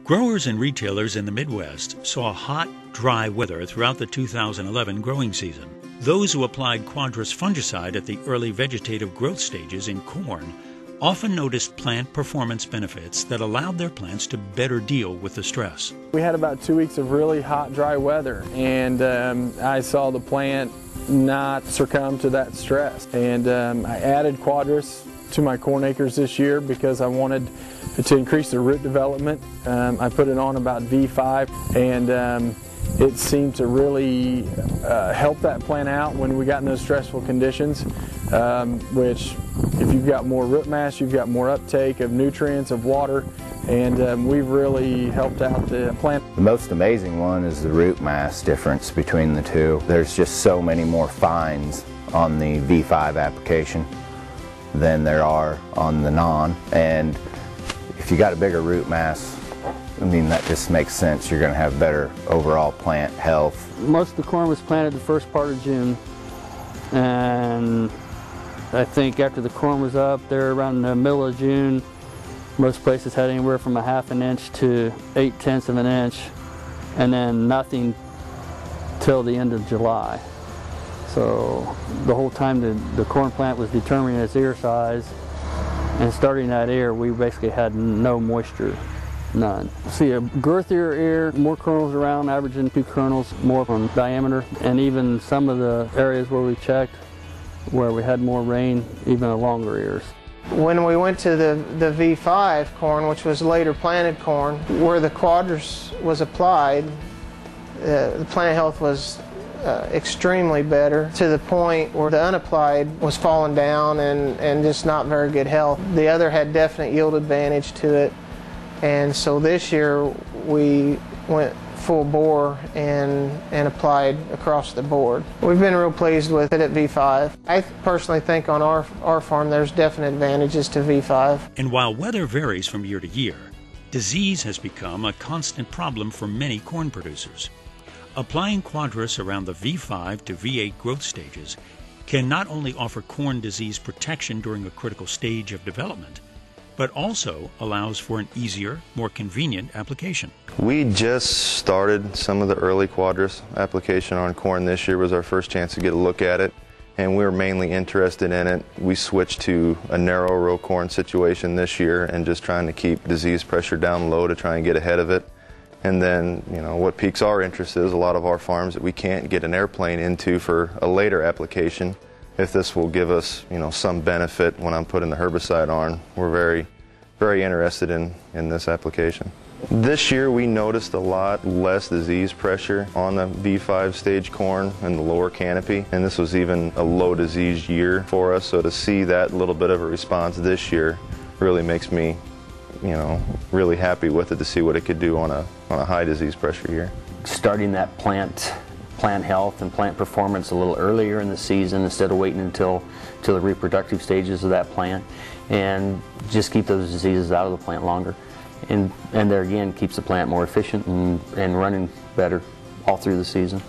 Growers and retailers in the Midwest saw hot, dry weather throughout the 2011 growing season. Those who applied Quadris fungicide at the early vegetative growth stages in corn often noticed plant performance benefits that allowed their plants to better deal with the stress. We had about 2 weeks of really hot, dry weather, and I saw the plant not succumb to that stress. And I added Quadris to my corn acres this year because I wanted to increase the root development. I put it on about V5, and it seemed to really help that plant out when we got in those stressful conditions, which if you've got more root mass, you've got more uptake of nutrients, of water, and we've really helped out the plant. The most amazing one is the root mass difference between the two. There's just so many more fines on the V5 application than there are on the non, and if you got a bigger root mass, I mean, that just makes sense. You're going to have better overall plant health. Most of the corn was planted the first part of June, and I think after the corn was up there around the middle of June, most places had anywhere from a ½ an inch to 8/10 of an inch, and then nothing till the end of July. So the whole time the corn plant was determining its ear size, and starting that ear, we basically had no moisture. None. See a girthier ear, more kernels around, averaging 2 kernels more from diameter, and even some of the areas where we checked where we had more rain, even a longer ears. When we went to the V5 corn, which was later planted corn, where the Quadris was applied, the plant health was extremely better, to the point where the unapplied was falling down and just not very good health. The other had definite yield advantage to it. And so this year we went full bore and applied across the board. We've been real pleased with it at V5. I personally think on our farm there's definite advantages to V5. And while weather varies from year to year, disease has become a constant problem for many corn producers. Applying Quadris around the V5 to V8 growth stages can not only offer corn disease protection during a critical stage of development, but also allows for an easier, more convenient application. We just started some of the early Quadris application on corn this year. Was our first chance to get a look at it, and we were mainly interested in it. We switched to a narrow row corn situation this year and just trying to keep disease pressure down low to try and get ahead of it. And then, you know, what piques our interest is a lot of our farms that we can't get an airplane into for a later application. If this will give us, you know, some benefit when I'm putting the herbicide on, we're very, very interested in this application. This year we noticed a lot less disease pressure on the V5 stage corn and the lower canopy, and this was even a low disease year for us, so to see that little bit of a response this year really makes me, you know, really happy with it, to see what it could do on a high disease pressure year. Starting that plant health and plant performance a little earlier in the season instead of waiting until the reproductive stages of that plant, and just keep those diseases out of the plant longer, and there again keeps the plant more efficient and running better all through the season.